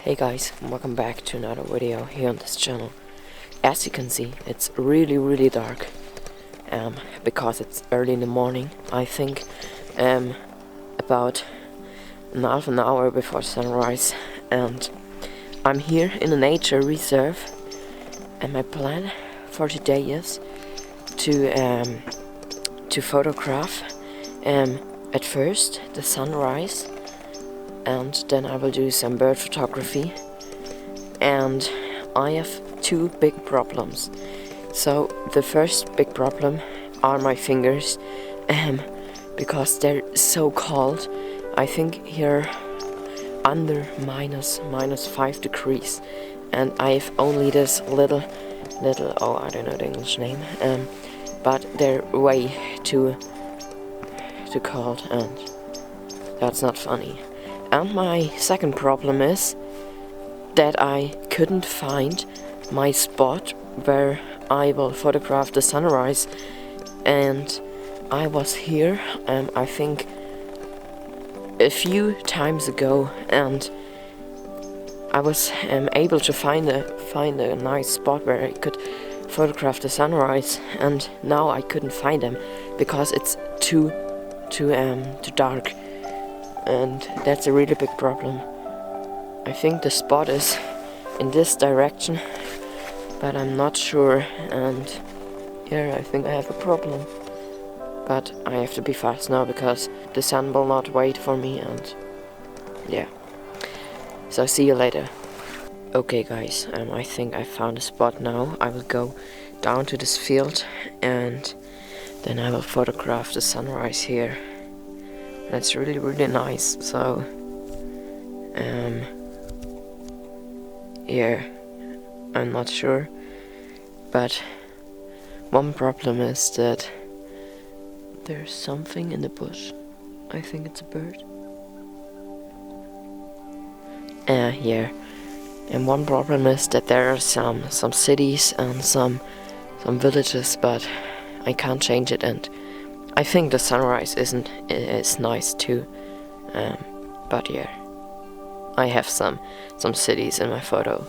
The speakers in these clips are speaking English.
Hey guys, welcome back to another video here on this channel. As you can see, it's really dark because it's early in the morning. I think about half an hour before sunrise, and I'm here in a nature reserve, and my plan for today is to photograph at first the sunrise, and then I will do some bird photography. And I have two big problems. So the first big problem are my fingers, because they're so cold. I think here under minus 5 degrees, and I have only this little oh, I don't know the English name, but they're way too cold, and that's not funny. And my second problem is that I couldn't find my spot where I will photograph the sunrise. And I was here, I think a few times ago, and I was able to find a nice spot where I could photograph the sunrise, and now I couldn't find them because it's too dark. And that's a really big problem. I think the spot is in this direction, but I'm not sure, and here I think I have a problem. But I have to be fast now because the sun will not wait for me, and yeah. So see you later. Okay guys, I think I found a spot now. I will go down to this field and then I will photograph the sunrise here. That's really nice. So yeah, I'm not sure, but one problem is that there's something in the bush. I think it's a bird. Yeah, and one problem is that there are some cities and some villages, but I can't change it, and I think the sunrise is nice too, but yeah, I have some cities in my photo.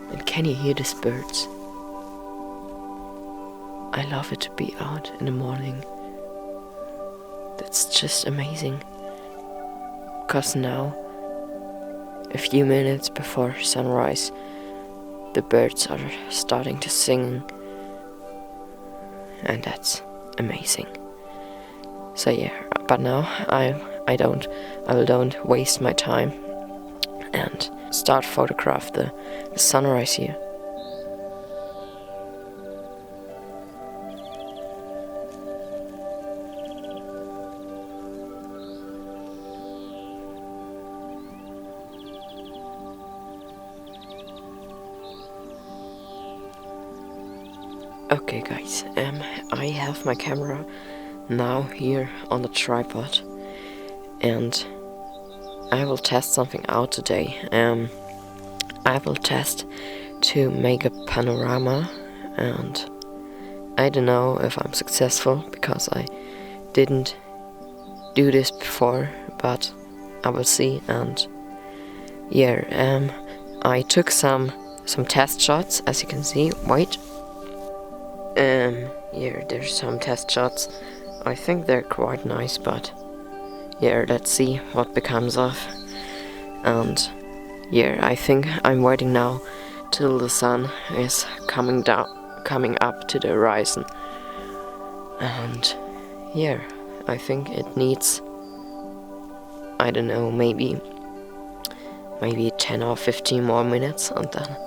And can you hear these birds? I love it to be out in the morning. That's just amazing. Cause now, a few minutes before sunrise, the birds are starting to sing. And that's amazing. So yeah, but now I don't waste my time and start photograph the sunrise here. Okay guys, I have my camera now here on the tripod, and I will test something out today. I will test to make a panorama, and I don't know if I'm successful because I didn't do this before, but I will see. And yeah, I took some test shots, as you can see. Wait. Yeah, there's some test shots. I think they're quite nice, but yeah, let's see what becomes of. And yeah, I think I'm waiting now till the sun is coming up to the horizon. And yeah, I think it needs, I don't know, maybe 10 or 15 more minutes, and then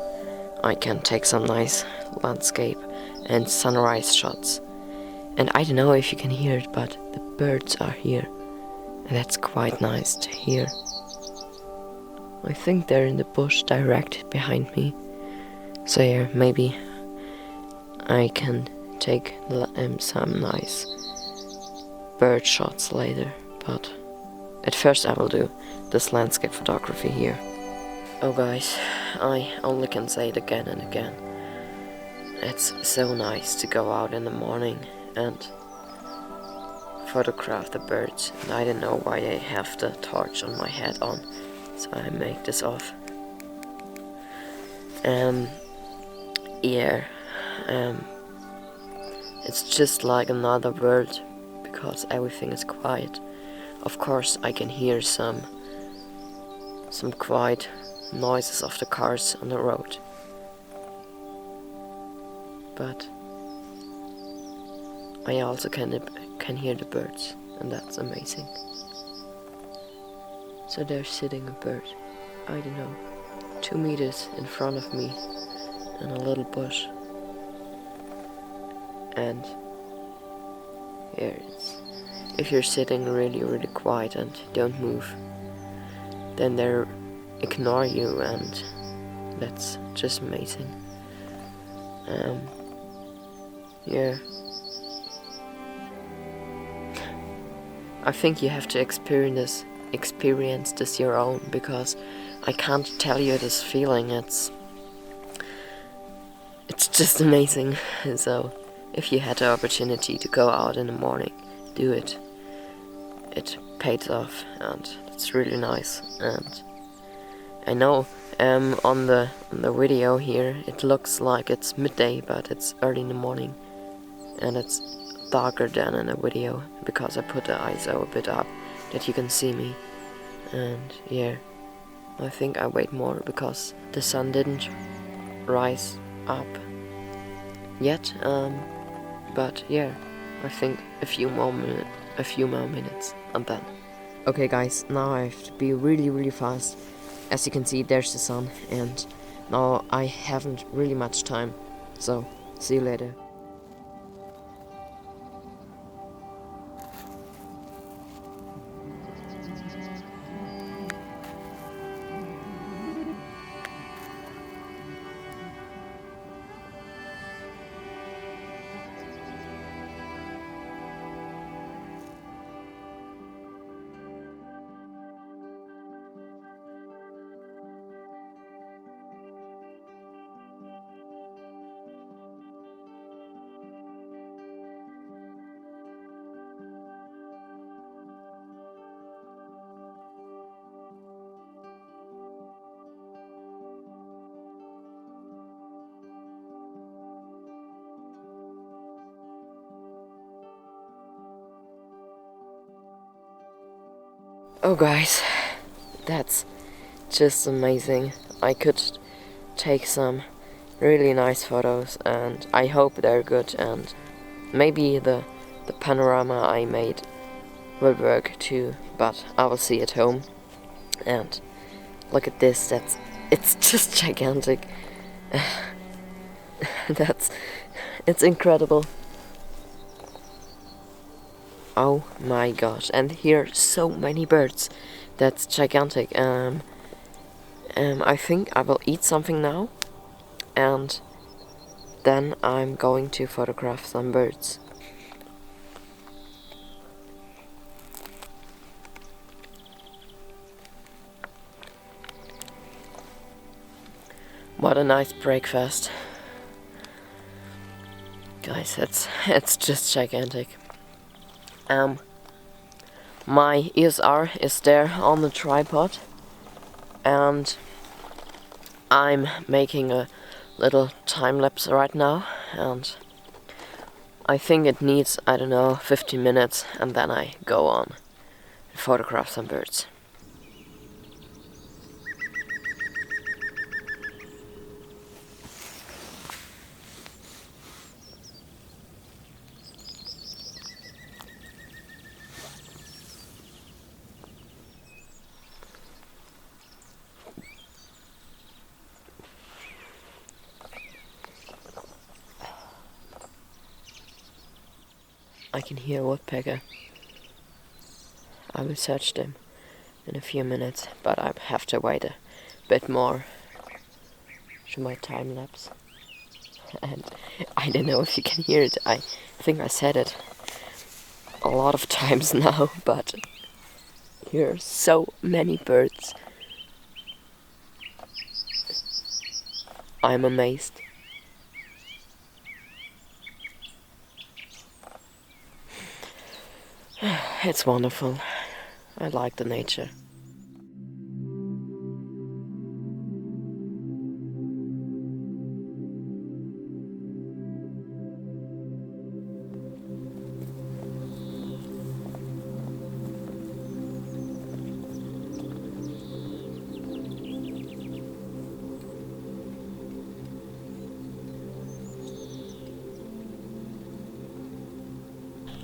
I can take some nice landscape and sunrise shots. And I don't know if you can hear it, but the birds are here, and that's quite nice to hear. I think they're in the bush direct behind me, so yeah, maybe I can take some nice bird shots later, but at first I will do this landscape photography here. Oh guys, I only can say it again and again. It's so nice to go out in the morning and photograph the birds. And I don't know why I have the torch on my head on, So I make this off. Yeah, it's just like another world because everything is quiet. Of course, I can hear some quiet noises of the cars on the road, but I also can hear the birds, and that's amazing. So there's sitting a bird, I don't know, 2 meters in front of me in a little bush. And here it's, if you're sitting really quiet and don't move, then they ignore you, and that's just amazing. Yeah. I think you have to experience this your own, because I can't tell you this feeling. It's just amazing. So if you had the opportunity to go out in the morning, do it. It pays off, and it's really nice. And I know on the video here it looks like it's midday, but it's early in the morning, and it's darker than in the video because I put the ISO a bit up that you can see me. And yeah, I think I wait more because the sun didn't rise up yet. But yeah, I think a few more minutes and then. Okay guys, now I have to be really fast. As you can see, there's the sun, and now I haven't really much time. So see you later. Oh guys, that's just amazing. I could take some really nice photos, and I hope they're good, and maybe the panorama I made will work too, but I will see at home. And look at this, it's just gigantic. It's incredible. Oh my gosh, and here are so many birds. That's gigantic. I think I will eat something now, and then I'm going to photograph some birds. What a nice breakfast. Guys, it's just gigantic. My ESR is there on the tripod, and I'm making a little time lapse right now, and I think it needs, I don't know, 15 minutes, and then I go on and photograph some birds. I can hear a woodpecker. I will search them in a few minutes, but I have to wait a bit more to my time lapse. And I don't know if you can hear it. I think I said it a lot of times now, but here are so many birds. I'm amazed. It's wonderful. I like the nature.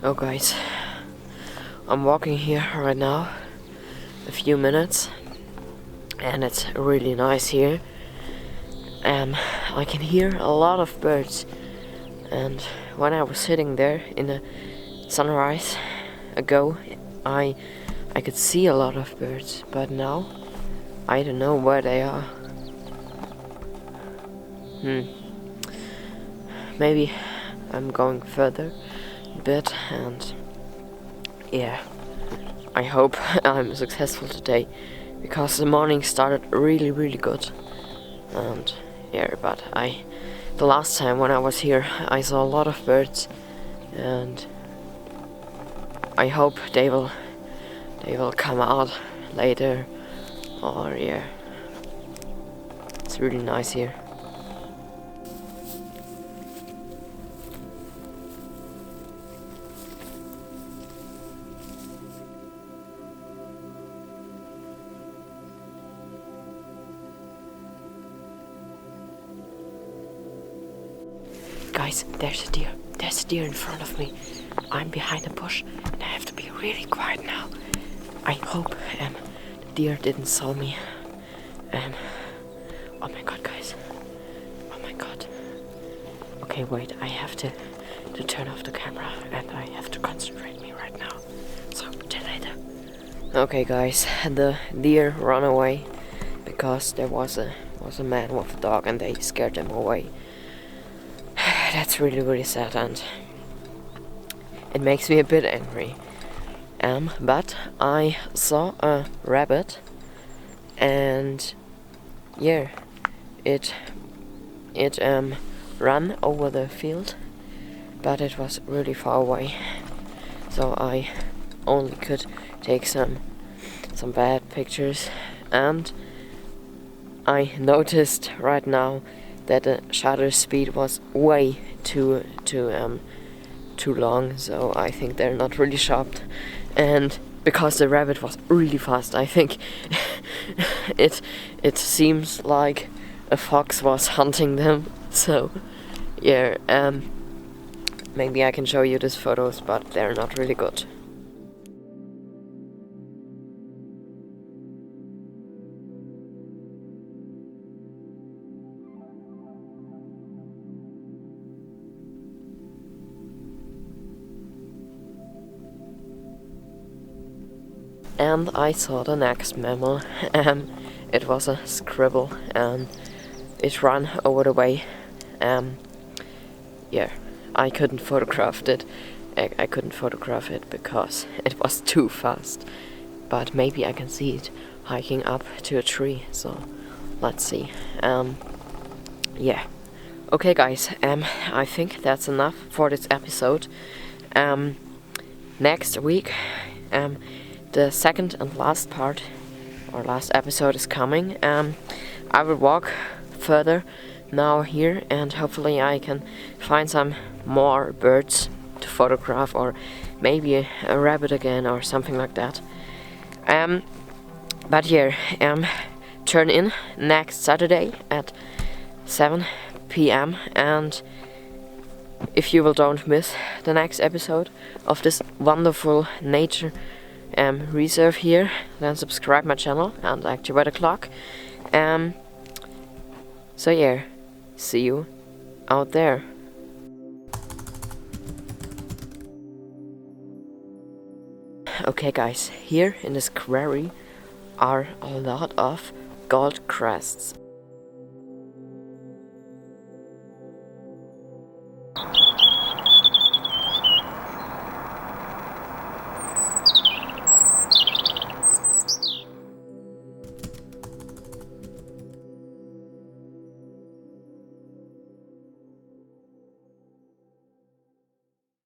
Oh guys, I'm walking here right now, a few minutes, and it's really nice here. I can hear a lot of birds, and when I was sitting there in the sunrise ago, I could see a lot of birds, but now I don't know where they are. Maybe I'm going further a bit, and yeah, I hope I'm successful today, because the morning started really good. And yeah, but the last time when I was here, I saw a lot of birds, and I hope they will come out later. Or yeah, it's really nice here. Guys, there's a deer. There's a deer in front of me. I'm behind a bush, and I have to be really quiet now. I hope the deer didn't saw me. Oh my god, guys. Oh my god. Okay, wait. I have to turn off the camera, and I have to concentrate me right now. So till later. Okay, guys. The deer ran away because there was a man with a dog, and they scared them away. That's really sad, and it makes me a bit angry. But I saw a rabbit, and yeah, it ran over the field, but it was really far away, so I only could take some bad pictures, and I noticed right now that the shutter speed was way too long, so I think they're not really sharp. And because the rabbit was really fast, I think it seems like a fox was hunting them. So yeah, maybe I can show you these photos, but they're not really good. And I saw the next mammal. It was a scribble, and it ran over the way. Yeah, I couldn't photograph it. I couldn't photograph it because it was too fast. But maybe I can see it hiking up to a tree. So let's see. Yeah. Okay, guys. I think that's enough for this episode. Next week, the second and last part, or last episode, is coming. I will walk further now here, and hopefully I can find some more birds to photograph, or maybe a rabbit again, or something like that. But yeah, turn in next Saturday at 7 p.m. and if you don't miss the next episode of this wonderful nature reserve here, then subscribe my channel and activate the clock. So yeah, see you out there. Okay, guys, here in this quarry are a lot of gold crests,